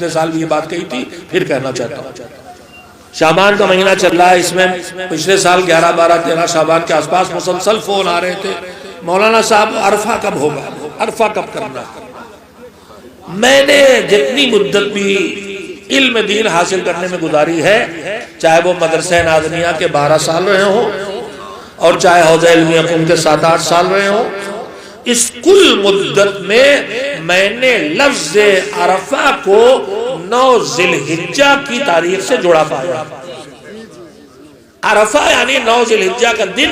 پچھلے سال بھی یہ بات کہی تھی، پھر کہنا چاہتا ہوں۔ شعبان کا مہینہ چل رہا ہے، اس میں پچھلے سال 11، 12، 13 شعبان کے آس پاس مسلسل فون آ رہے تھے، مولانا صاحب عرفہ کب ہوگا، عرفہ کب کرنا۔ میں نے جتنی مدت بھی علم دین حاصل کرنے میں گزاری ہے، چاہے وہ مدرسہ نازنیہ کے 12 سال رہے ہوں اور چاہے حوزہ علمیہ قوم کے 7-8 سال رہے ہوں، اس کل مدت میں نے لفظ عرفہ کو 9 ذی الحجہ کی تاریخ سے جوڑا پایا۔ عرفہ یعنی 9 ذی الحجہ کا دن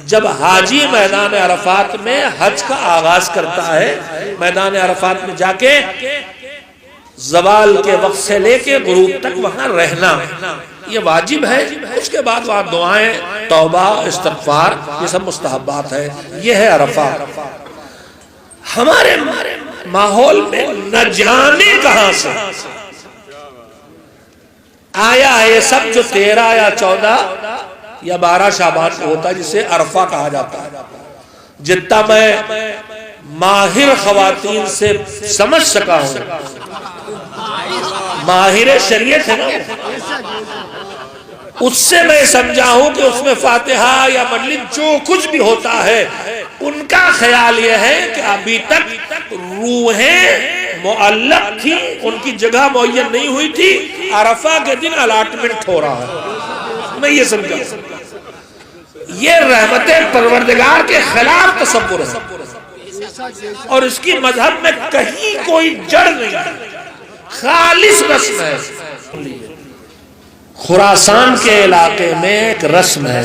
جب حاجی میدان عرفات میں حج کا آغاز کرتا ہے، میدان عرفات میں جا کے زوال کے وقت سے لے کے غروب تک وہاں رہنا یہ واجب ہے۔ اس کے بعد وہاں دعائیں، توبہ، استغفار، یہ سب مستحبات ہے۔ یہ ہے عرفہ۔ ہمارے ماحول میں نہ جانے کہاں سے آیا ہے یہ سب جو 13 یا 14 یا 12 شعبان کو ہوتا ہے، جسے عرفہ کہا جاتا ہے۔ جتنا میں ماہر خواتین سے سمجھ سکا ہوں، ماہر شریعت ہے نا، اس سے میں سمجھا ہوں کہ اس میں فاتحہ یا مجلس جو کچھ بھی ہوتا ہے، ان کا خیال یہ ہے کہ ابھی تک روحیں معلق تھی، ان کی جگہ معین نہیں ہوئی تھی، عرفہ کے دن الاٹمنٹ ہو رہا ہے۔ میں یہ سمجھا، یہ رحمت پروردگار کے خلاف تصور ہے، اور اس کی مذہب میں کہیں کوئی جڑ نہیں ہے، خالص رسم ہے۔ خراسان کے علاقے میں ایک رسم ہے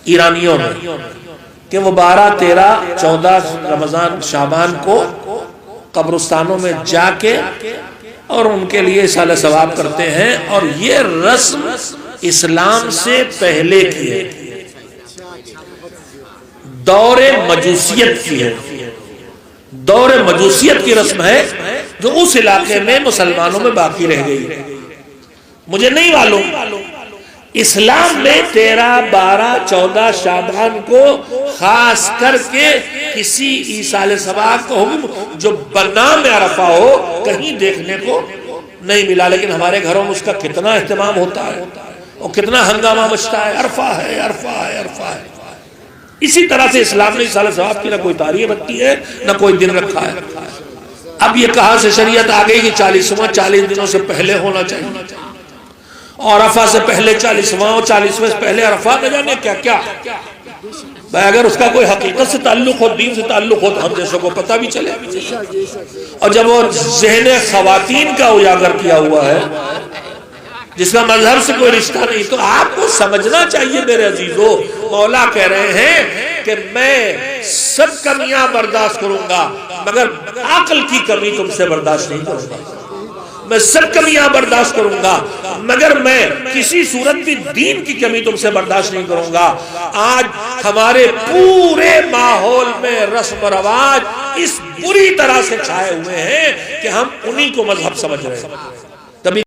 ایرانیوں میں کہ وہ 12، 13، 14 رمضان شعبان کو قبرستانوں میں جا کے اور ان کے لیے اصالہ ثواب کرتے ہیں، اور یہ رسم اسلام سے پہلے کی ہے، دور مجوسیت کی ہے، دور مجوسیت کی رسم ہے جو اس علاقے میں مسلمانوں میں باقی رہ گئی۔ مجھے نہیں معلوم اسلام میں 13، 12، 14 شعبان کو خاص کر کے کسی ایصال ثواب کا حکم جو بنام عرفہ ہو کہیں دیکھنے کو نہیں ملا، لیکن ہمارے گھروں میں اس کا کتنا اہتمام ہوتا ہے اور کتنا ہنگامہ مچتا ہے، عرفہ ہے، عرفہ ہے، عرفہ ہے۔ اسی طرح سے اسلام نے ایصال ثواب کی نہ کوئی تاریخ رکھی ہے نہ کوئی دن رکھا ہے۔ اب یہ کہاں سے شریعت آ گئی کہ 40واں 40 دنوں سے پہلے ہونا چاہیے، اور عرفہ سے پہلے 40واں اور 40ویں سے پہلے عرفہ، نہ جانے کیا کیا۔ بھائی اگر اس کا کوئی حقیقت سے تعلق ہو، دین سے تعلق ہو، تو ہم جیسوں کو پتہ بھی چلے۔ اور جب وہ ذہن خواتین کا اجاگر کیا ہوا ہے جس کا مذہب سے کوئی رشتہ نہیں، تو آپ کو سمجھنا چاہیے میرے عزیزو، مولا کہہ رہے ہیں کہ میں سب کمیاں برداشت کروں گا مگر عقل کی کمی تم سے برداشت نہیں کروں گا۔ میں سب کمیاں برداشت کروں گا مگر میں کسی صورت بھی دین کی کمی تم سے برداشت نہیں کروں گا۔ آج ہمارے پورے ماحول میں رسم و رواج اس بری طرح سے چھائے ہوئے ہیں کہ ہم انہی کو مذہب سمجھ رہے ہیں۔